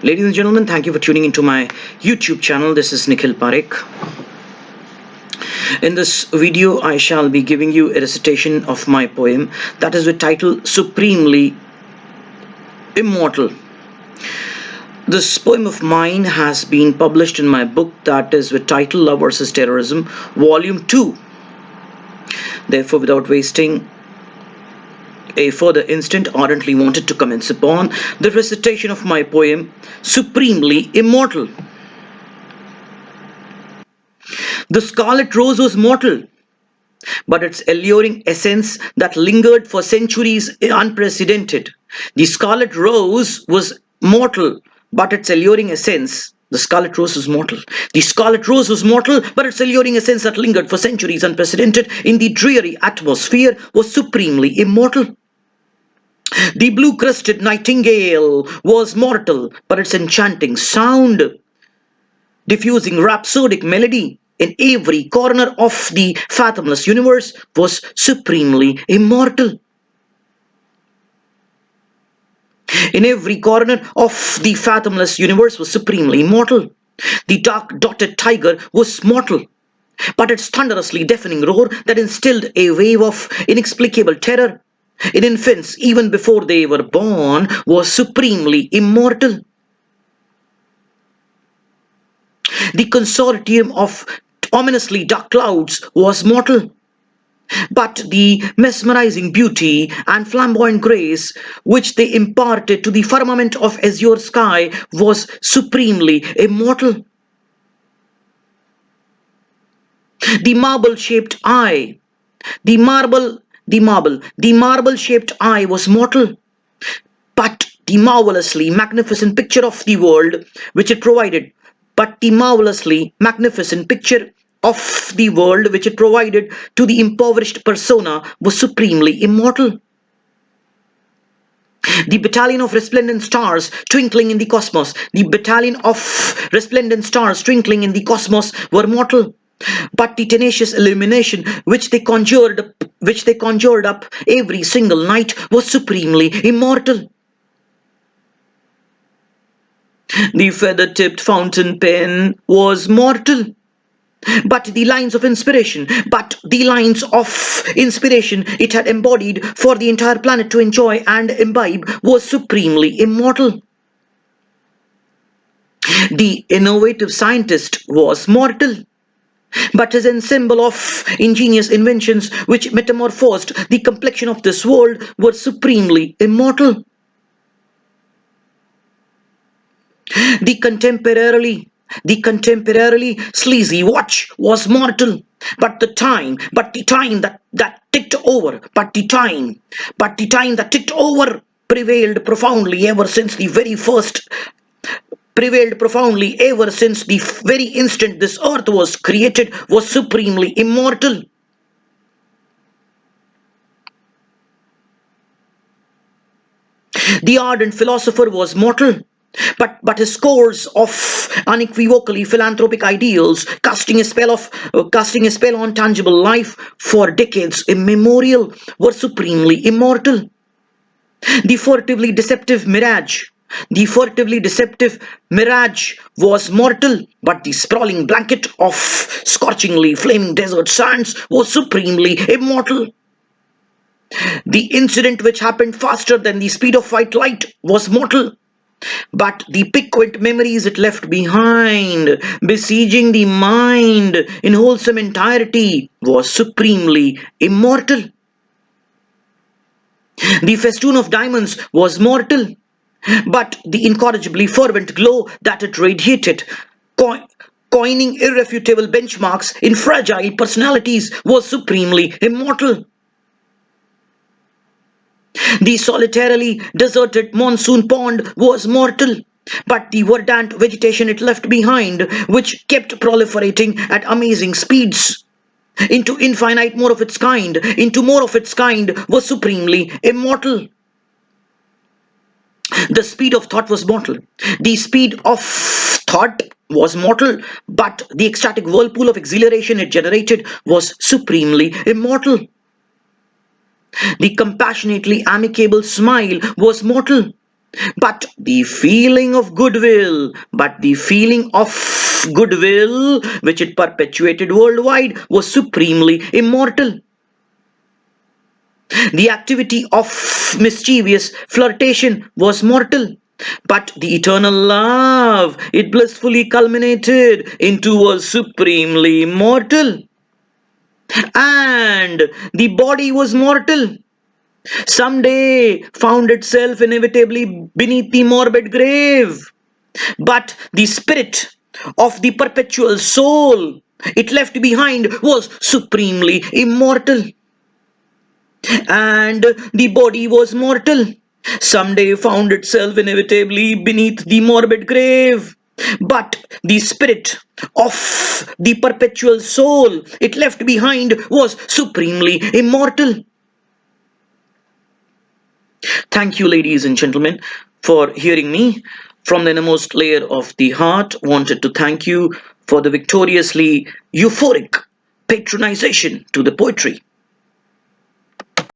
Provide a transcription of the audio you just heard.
Ladies and gentlemen, thank you for tuning into my YouTube channel. This is Nikhil Parekh. In this video, I shall be giving you a recitation of my poem that is with title Supremely Immortal. This poem of mine has been published in my book that is with title Love vs. Terrorism, Volume 2. Therefore, without wasting a further instant, ardently wanted to commence upon the recitation of my poem, Supremely Immortal. The scarlet rose was mortal, but its alluring essence that lingered for centuries unprecedented. The scarlet rose was mortal, but its alluring essence the scarlet rose was mortal. The scarlet rose was mortal, but its alluring essence that lingered for centuries unprecedented in the dreary atmosphere was supremely immortal. The blue-crested nightingale was mortal, but its enchanting sound, diffusing rhapsodic melody in every corner of the fathomless universe, was supremely immortal. In every corner of the fathomless universe was supremely immortal. The dark dotted tiger was mortal, but its thunderously deafening roar that instilled a wave of inexplicable terror in infants even before they were born was supremely immortal. The consortium of ominously dark clouds was mortal, but the mesmerizing beauty and flamboyant grace which they imparted to the firmament of azure sky was supremely immortal. The marble-shaped eye, the marble-shaped eye was mortal, but the marvelously magnificent picture of the world which it provided, but the marvelously magnificent picture of the world which it provided to the impoverished persona was supremely immortal. The battalion of resplendent stars twinkling in the cosmos, the battalion of resplendent stars twinkling in the cosmos were mortal, but the tenacious illumination which they conjured up every single night was supremely immortal. The feather-tipped fountain pen was mortal, but the lines of inspiration it had embodied for the entire planet to enjoy and imbibe was supremely immortal. The innovative scientist was mortal, but his ensemble of ingenious inventions which metamorphosed the complexion of this world were supremely immortal. The contemporarily sleazy watch was mortal, but the time that ticked over, but the time that ticked over prevailed profoundly ever since the very first prevailed profoundly ever since the very instant this earth was created was supremely immortal. The ardent philosopher was mortal, but his scores of unequivocally philanthropic ideals casting a spell on tangible life for decades immemorial were supremely immortal. The furtively deceptive mirage was mortal, but the sprawling blanket of scorchingly flaming desert sands was supremely immortal. The incident which happened faster than the speed of white light was mortal, but the piquant memories it left behind, besieging the mind in wholesome entirety, was supremely immortal. The festoon of diamonds was mortal, but the incorrigibly fervent glow that it radiated, coining irrefutable benchmarks in fragile personalities, was supremely immortal. The solitarily deserted monsoon pond was mortal, but the verdant vegetation it left behind, which kept proliferating at amazing speeds into infinite more of its kind, was supremely immortal. The speed of thought was mortal. The speed of thought was mortal, but the ecstatic whirlpool of exhilaration it generated was supremely immortal. The compassionately amicable smile was mortal, But the feeling of goodwill which it perpetuated worldwide was supremely immortal. The activity of mischievous flirtation was mortal. But the eternal love it blissfully culminated into was supremely mortal. And the body was mortal. Someday found itself inevitably beneath the morbid grave. But the spirit of the perpetual soul it left behind was supremely immortal. And the body was mortal. Someday found itself inevitably beneath the morbid grave. But the spirit of the perpetual soul it left behind was supremely immortal. Thank you, ladies and gentlemen, for hearing me. From the innermost layer of the heart, wanted to thank you for the victoriously euphoric patronization to the poetry.